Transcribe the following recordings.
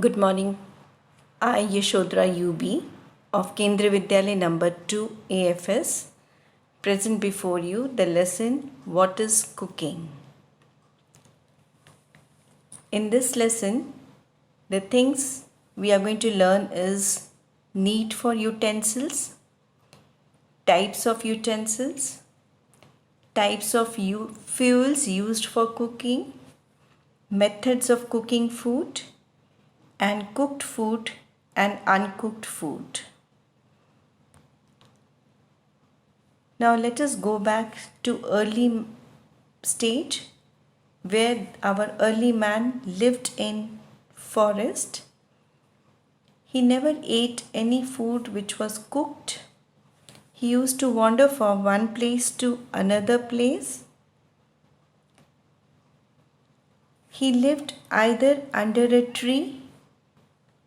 Good morning. I, Yashodhra UB of Kendriya Vidyalaya number 2 AFS, present before you the lesson What is Cooking? In this lesson, the things we are going to learn is need for utensils, types of utensils, types of fuels used for cooking, methods of cooking food, and cooked food and uncooked food. Now let us go back to early stage where our early man lived in forest. He never ate any food which was cooked. He used to wander from one place to another place. He lived either under a tree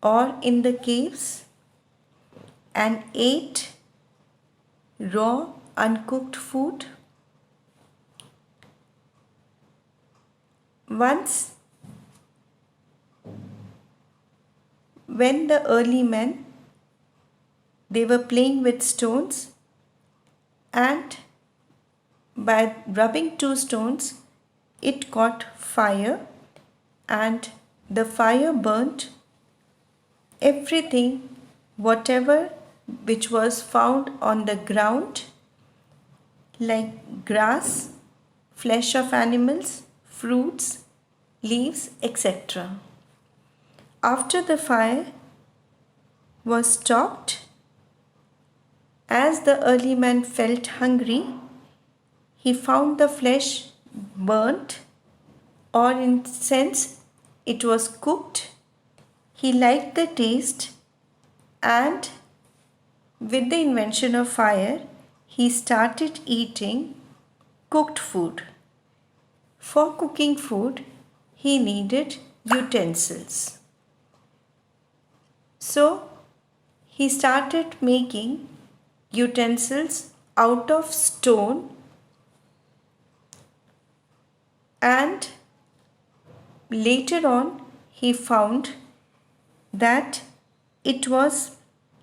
or in the caves and ate raw uncooked food. Once, when the early men they were playing with stones, and by rubbing two stones, it caught fire, and the fire burnt everything, whatever which was found on the ground, like grass, flesh of animals, fruits, leaves, etc. After the fire was stopped, as the early man felt hungry, he found the flesh burnt, or in sense it was cooked. He liked the taste, and with the invention of fire, he started eating cooked food. For cooking food, he needed utensils. So, he started making utensils out of stone, and later on he found that it was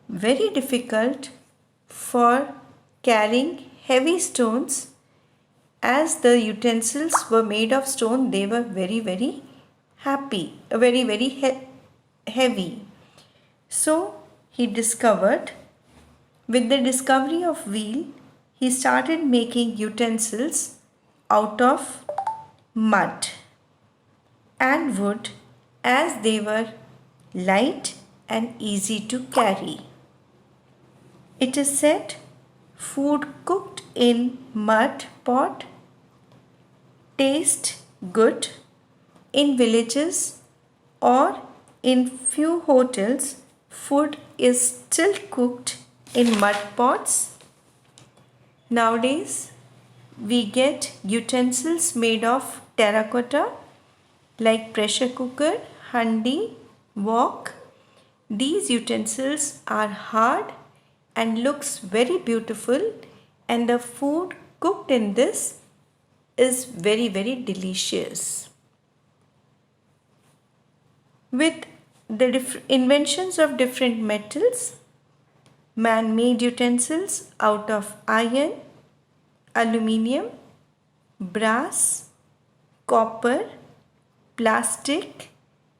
very difficult for carrying heavy stones. As the utensils were made of stone, they were very heavy. So he discovered, with the discovery of wheel, he started making utensils out of mud and wood, as they were light and easy to carry. It is said food cooked in mud pot tastes good. In villages or in few hotels, food is still cooked in mud pots. Nowadays, we get utensils made of terracotta like pressure cooker, handi, wok. These utensils are hard and looks very beautiful, and the food cooked in this is very delicious. With the inventions of different metals, man made utensils out of iron, aluminium, brass, copper, plastic,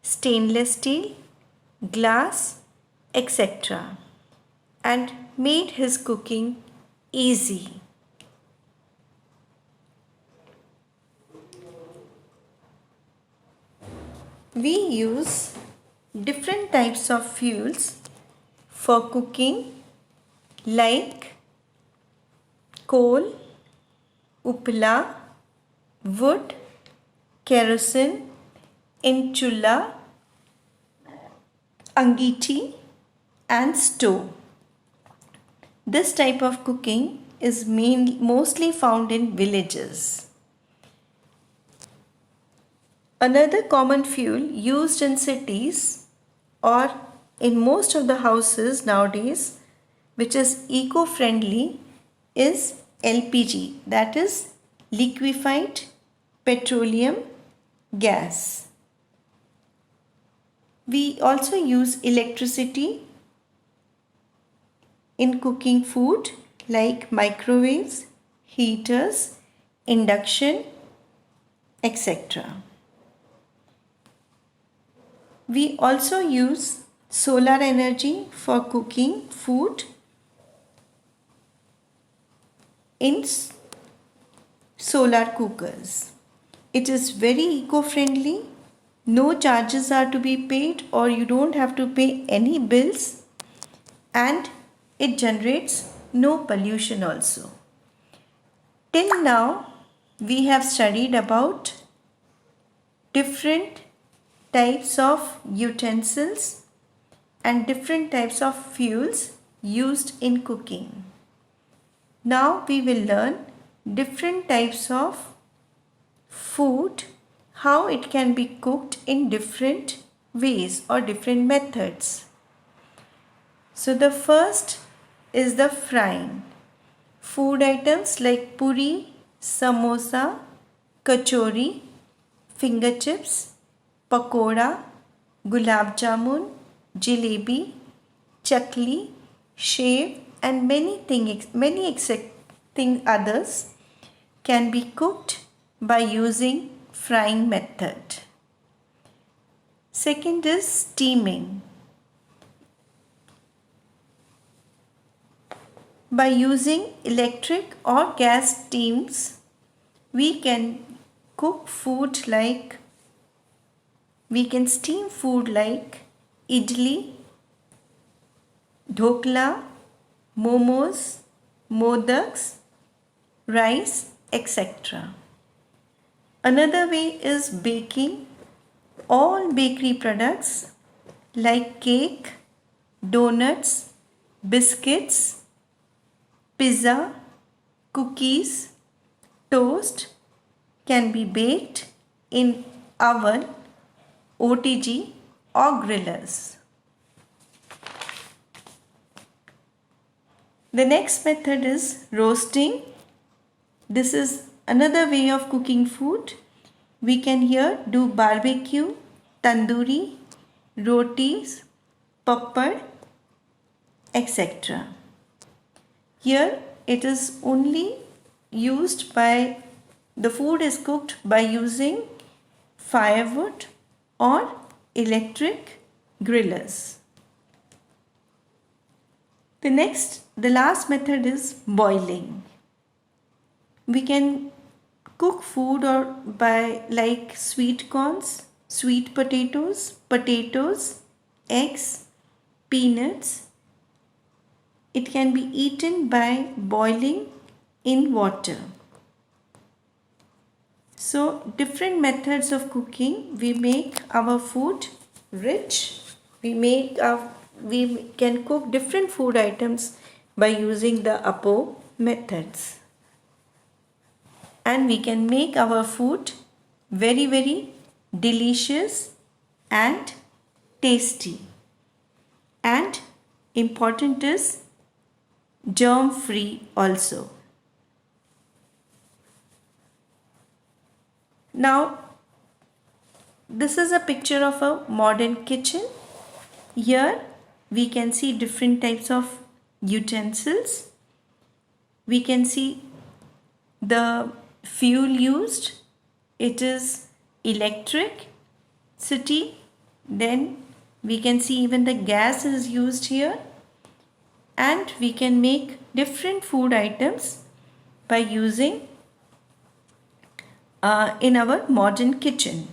stainless steel, glass, etc., and made his cooking easy. We use different types of fuels for cooking, like coal, upla, wood, kerosene, inchula, angiti, and stove. This type of cooking is mostly found in villages. Another common fuel used in cities or in most of the houses nowadays, which is eco-friendly, is LPG, that is liquefied petroleum gas. We also use electricity in cooking food like microwaves, heaters, induction, etc. We also use solar energy for cooking food in solar cookers. It is very eco-friendly. No charges are to be paid, or you don't have to pay any bills, and it generates no pollution also. Till now, we have studied about different types of utensils and different types of fuels used in cooking. Now we will learn different types of food, how it can be cooked in different ways or different methods. So the first is the frying. Food items like puri, samosa, kachori, finger chips, pakoda, gulab jamun, jalebi, chakli, shev, and many others can be cooked by using frying method. Second is steaming. By using electric or gas steams, we can steam food like idli, dhokla, momos, modaks, rice, etc. Another way is baking. All bakery products like cake, donuts, biscuits, pizza, cookies, toast can be baked in oven, OTG or grillers. The next method is roasting. This is another way of cooking food. We can here do barbecue, tandoori, rotis, papad, etc. Here it is only the food is cooked by using firewood or electric grillers. The last method is boiling. We can cook food like sweet corns, sweet potatoes, eggs, peanuts. It can be eaten by boiling in water. So different methods of cooking, we make our food rich. We can cook different food items by using the above methods. And we can make our food very, very delicious and tasty. And important is germ free also. Now this is a picture of a modern kitchen. Here we can see different types of utensils. We can see the fuel used. It is electricity. Then we can see even the gas is used here. And we can make different food items by using in our modern kitchen.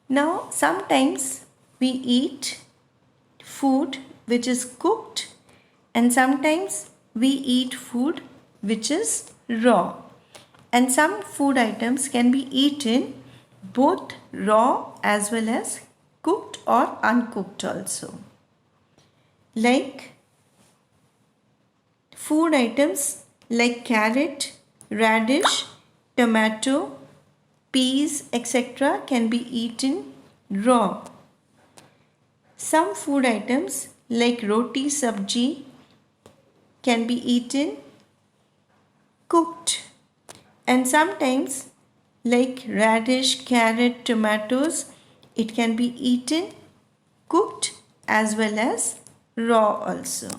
Now sometimes we eat food which is cooked, and sometimes we eat food which is raw. And some food items can be eaten both raw as well as cooked or uncooked also. Like food items like carrot, radish, tomato, peas, etc. can be eaten raw. Some food items like roti sabji can be eaten cooked, and sometimes like radish, carrot, tomatoes, It can be eaten, cooked as well as raw also.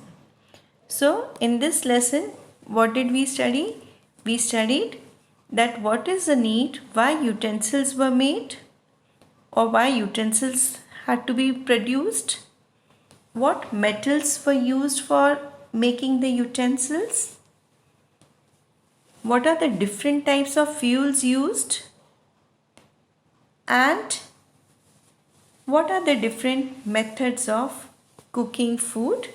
So in this lesson, what did we study? We studied that what is the need, why utensils were made or why utensils had to be produced, what metals were used for making the utensils, what are the different types of fuels used, and what are the different methods of cooking food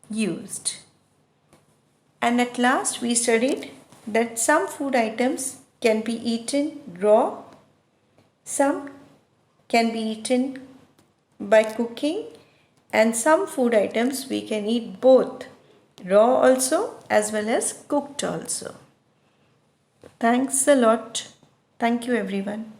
used. And at last we studied that some food items can be eaten raw, some can be eaten by cooking, and some food items we can eat both raw also as well as cooked also. Thanks a lot. Thank you everyone.